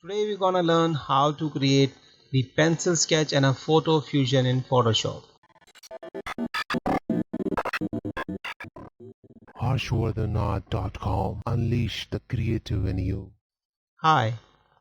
Today we're gonna learn how to create the pencil sketch and a photo fusion in Photoshop. Harshvardhanath.com. Unleash the creative in you. Hi,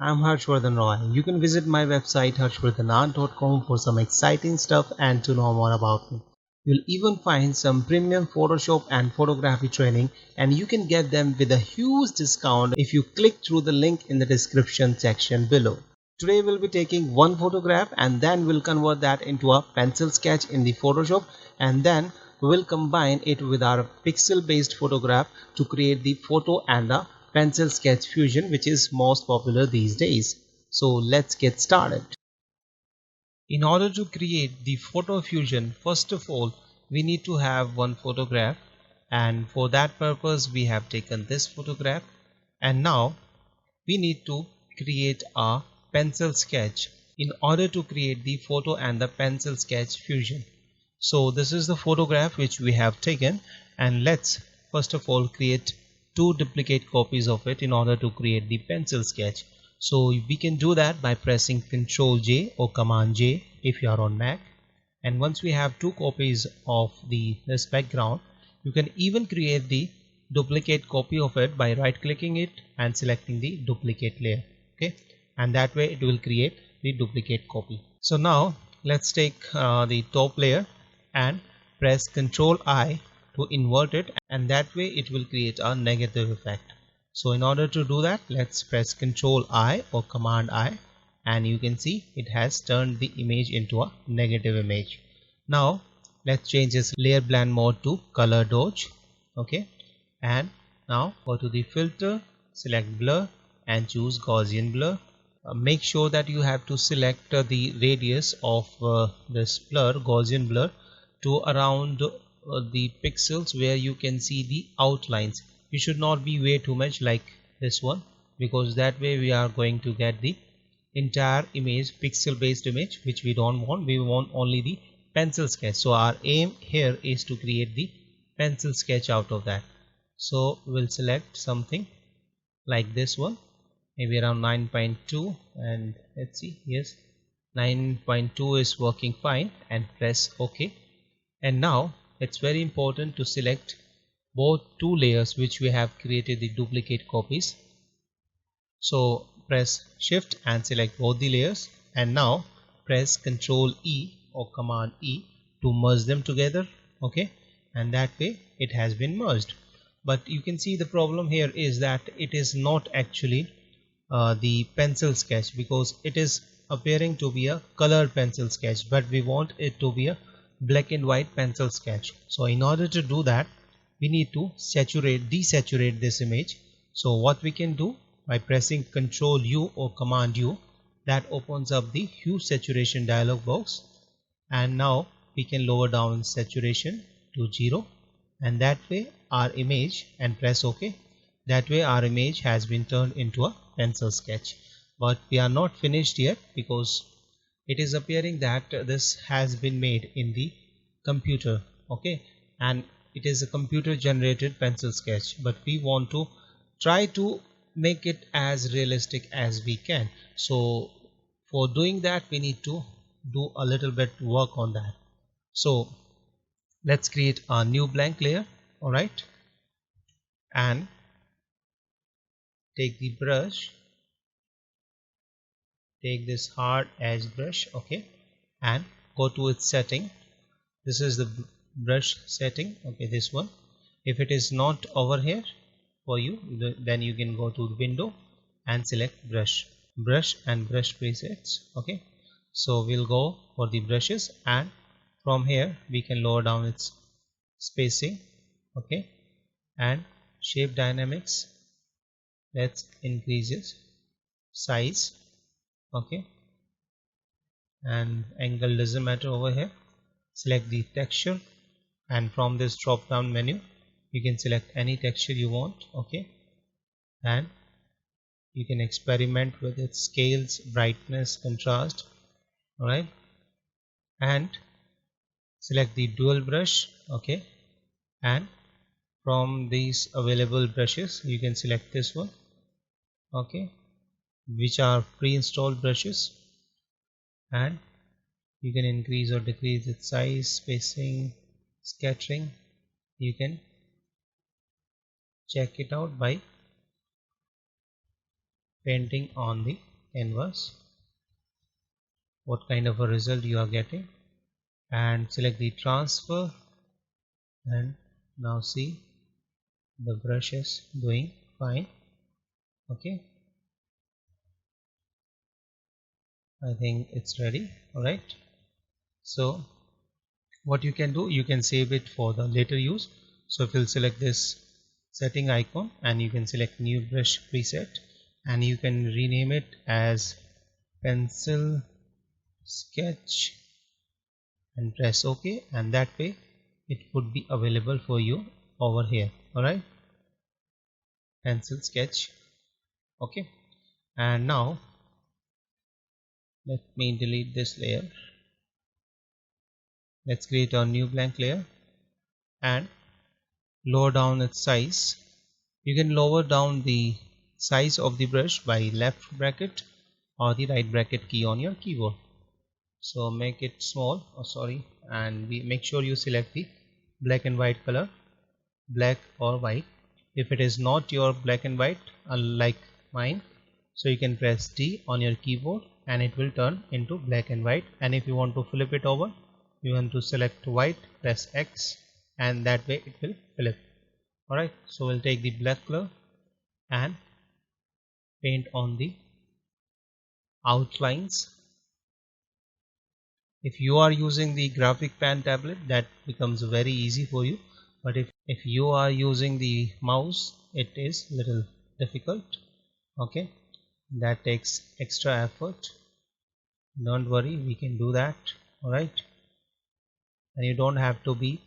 I'm Harshvardhan Roy. You can visit my website harshvardhanat.com for some exciting stuff and to know more about me. You'll even find some premium Photoshop and photography training, and you can get them with a huge discount if you click through the link in the description section below. Today we'll be taking one photograph and then we'll convert that into a pencil sketch in the Photoshop, and then we'll combine it with our pixel based photograph to create the photo and the pencil sketch fusion, which is most popular these days. So let's get started. In order to create the photo fusion, first of all we need to have one photograph, and for that purpose we have taken this photograph, and now we need to create a pencil sketch in order to create the photo and the pencil sketch fusion. So this is the photograph which we have taken, and let's first of all create two duplicate copies of it in order to create the pencil sketch. So we can do that by pressing Ctrl J or Command J if you are on Mac. And once we have two copies of this background, you can even create the duplicate copy of it by right clicking it and selecting the duplicate layer. Okay, and that way it will create the duplicate copy. So now let's take the top layer and press Ctrl I to invert it, and that way it will create a negative effect. So in order to do that, let's press Ctrl I or Command I, and you can see it has turned the image into a negative image. Now let's change this layer blend mode to color dodge. Okay, and now go to the filter, select blur and choose Gaussian blur. Make sure that you have to select the radius of this blur, Gaussian blur, to around the pixels where you can see the outlines. You should not be way too much like this one, because that way we are going to get the entire image, pixel based image, which we don't want. We want only the pencil sketch. So our aim here is to create the pencil sketch out of that. So we'll select something like this one, maybe around 9.2, and let's see, yes, 9.2 is working fine, and press OK. And now it's very important to select both two layers which we have created the duplicate copies. So press Shift and select both the layers, and now press Ctrl E or Command E to merge them together. Okay, and that way it has been merged. But you can see the problem here is that it is not actually the pencil sketch, because it is appearing to be a colored pencil sketch, but we want it to be a black and white pencil sketch. So in order to do that, we need to desaturate this image. So what we can do, by pressing Ctrl U or Command U, that opens up the hue saturation dialog box, and now we can lower down saturation to 0, and that way our image, and press OK. That way our image has been turned into a pencil sketch. But we are not finished yet, because it is appearing that this has been made in the computer. Okay, and it is a computer generated pencil sketch, but we want to try to make it as realistic as we can. So for doing that, we need to do a little bit work on that. So let's create a new blank layer. All right, and take the brush, take this hard edge brush. Okay, and go to its setting. This is the brush setting. Okay, this one. If it is not over here for you, then you can go to the window and select brush and brush presets. Okay, so we'll go for the brushes, and from here we can lower down its spacing. Okay, and shape dynamics, let's increase its size. Okay, and angle doesn't matter over here. Select the texture, and from this drop down menu you can select any texture you want. Okay, and you can experiment with its scales, brightness, contrast. All right, and select the dual brush. Okay, and from these available brushes you can select this one. Okay, which are pre-installed brushes, and you can increase or decrease its size, spacing, scattering. You can check it out by painting on the canvas what kind of a result you are getting, and select the transfer, and now see the brush is doing fine. Okay, I think it's ready. Alright, so what you can do, you can save it for the later use. So if you'll select this setting icon and you can select new brush preset, and you can rename it as pencil sketch and press OK, and that way it would be available for you over here. Alright, pencil sketch. Okay, and now let me delete this layer. Let's create a new blank layer and lower down its size. You can lower down the size of the brush by left bracket or the right bracket key on your keyboard. So make it small, and make sure you select the black and white color, black or white. If it is not your black and white, like mine, so you can press D on your keyboard and it will turn into black and white. And if you want to flip it over, you want to select white, press X, and that way it will flip. Alright, so we'll take the black color and paint on the outlines. If you are using the graphic pen tablet, that becomes very easy for you, but if you are using the mouse, it is little difficult. Okay, that takes extra effort. Don't worry, we can do that. Alright, and you don't have to be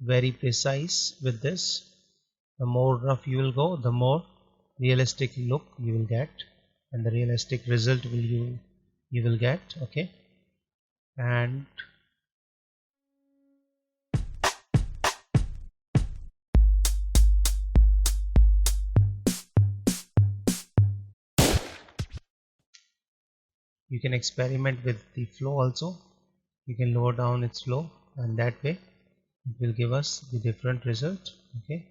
very precise with this. The more rough you will go, the more realistic look you will get, and the realistic result you will get. Okay, and you can experiment with the flow also. You can lower down its flow, and that way it will give us the different result. Okay,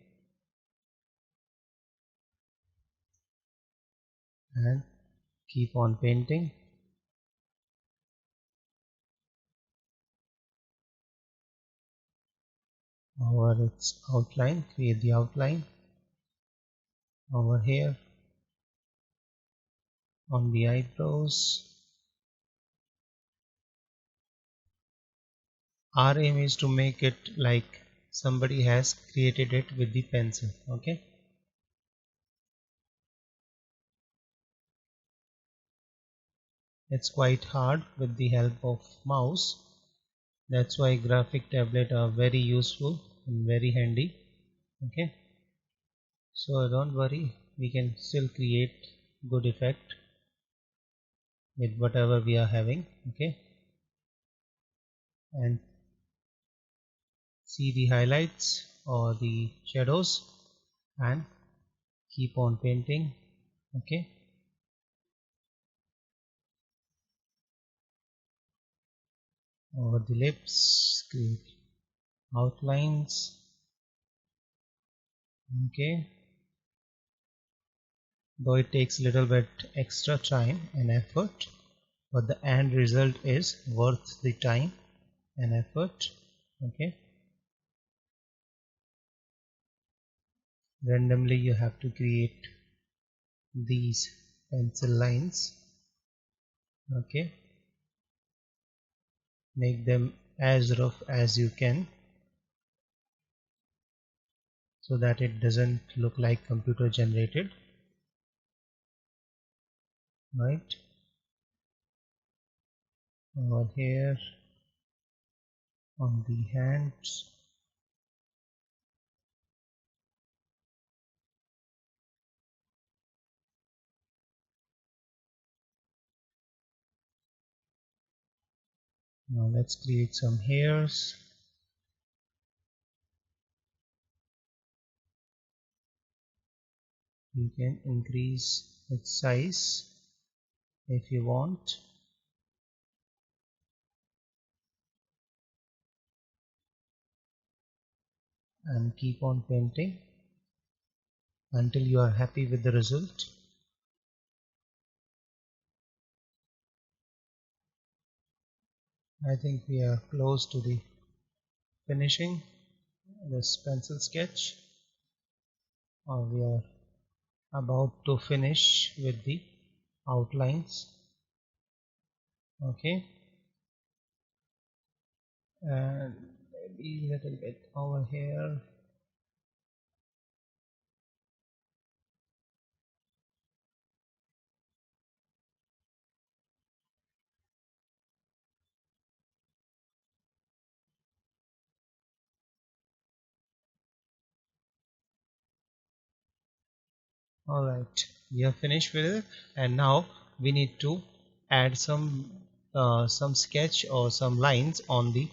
and keep on painting over its outline. Create the outline over here on the eyebrows. Our aim is to make it like somebody has created it with the pencil. Okay, it's quite hard with the help of mouse. That's why graphic tablet are very useful and very handy. Okay, so don't worry, we can still create good effect with whatever we are having. Okay, and see the highlights or the shadows and keep on painting. Okay, over the lips, create outlines. Okay, though it takes a little bit extra time and effort, but the end result is worth the time and effort. Okay, randomly you have to create these pencil lines. Okay, make them as rough as you can so that it doesn't look like computer generated. Right, over here on the hands. Now let's create some hairs. You can increase its size if you want, and keep on painting until you are happy with the result. I think we are close to the finishing this pencil sketch, or we are about to finish with the outlines. Okay, and maybe a little bit over here. Alright, we are finished with it, and now we need to add some sketch or some lines on the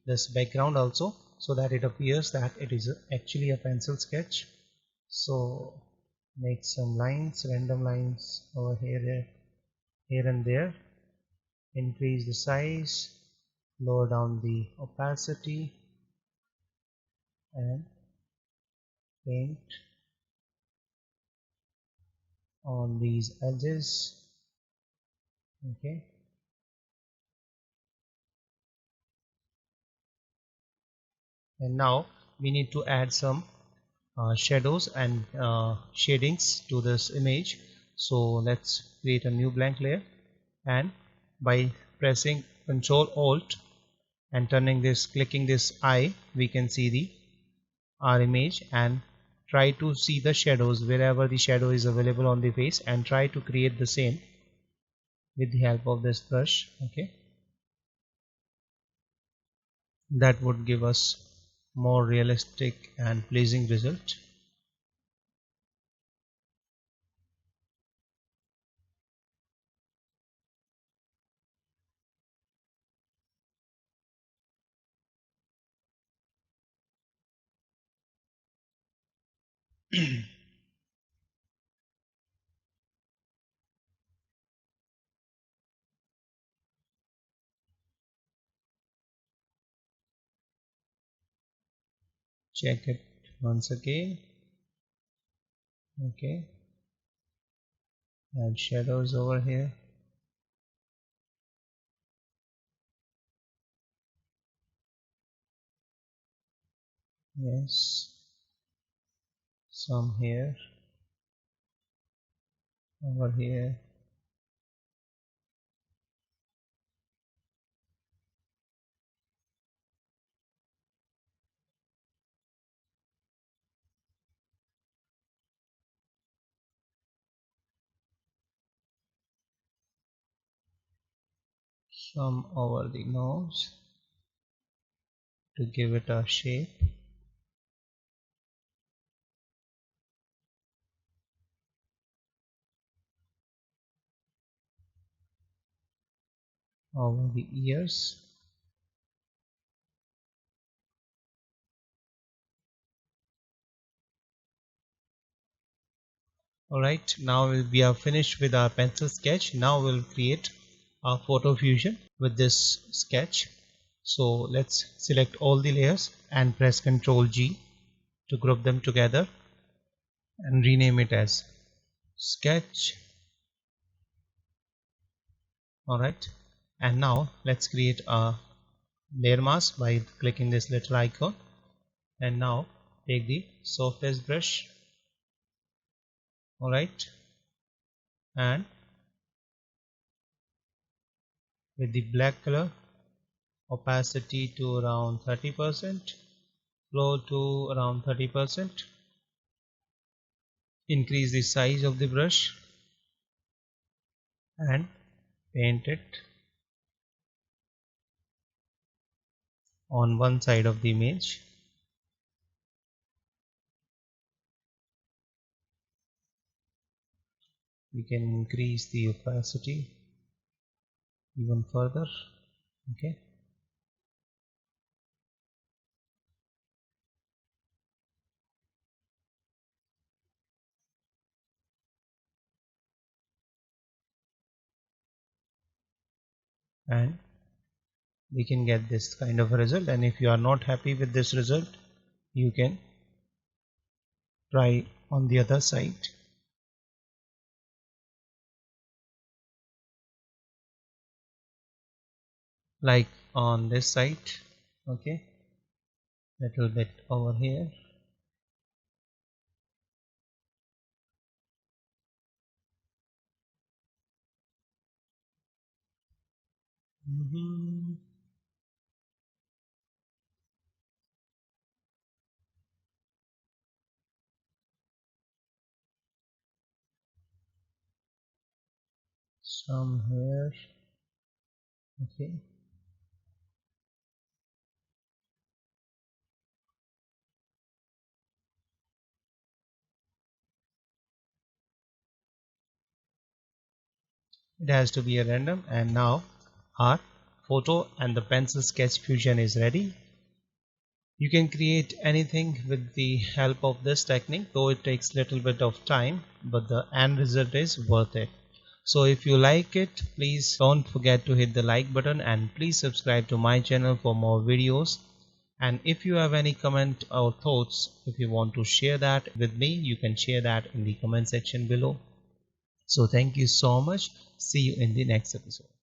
this background also, so that it appears that it is actually a pencil sketch. So make some lines, random lines over here and there. Increase the size, lower down the opacity, and paint on these edges. Okay, and now we need to add some shadows and shadings to this image. So let's create a new blank layer, and by pressing Ctrl Alt and clicking this eye, we can see the our image, and try to see the shadows wherever the shadow is available on the face, and try to create the same with the help of this brush. Okay, that would give us more realistic and pleasing result. Check it once again. Okay, add shadows over here. Yes, some here, over here. Some over the nose to give it a shape. Over the ears. Alright, now we are finished with our pencil sketch. Now we'll create a photo fusion with this sketch. So let's select all the layers and press Ctrl G to group them together and rename it as sketch. Alright, and now let's create a layer mask by clicking this little icon, and now take the softest brush. Alright, and with the black color, opacity to around 30%, flow to around 30%, increase the size of the brush and paint it on one side of the image. You can increase the opacity even further. Okay, and we can get this kind of a result. And if you are not happy with this result, you can try on the other side, like on this side. Okay, little bit over here. Mhm. Some here. Okay, it has to be a random. And now our photo and the pencil sketch fusion is ready. You can create anything with the help of this technique, though it takes little bit of time, but the end result is worth it. So if you like it, please don't forget to hit the like button and please subscribe to my channel for more videos. And if you have any comment or thoughts, if you want to share that with me, you can share that in the comment section below. So thank you so much. See you in the next episode.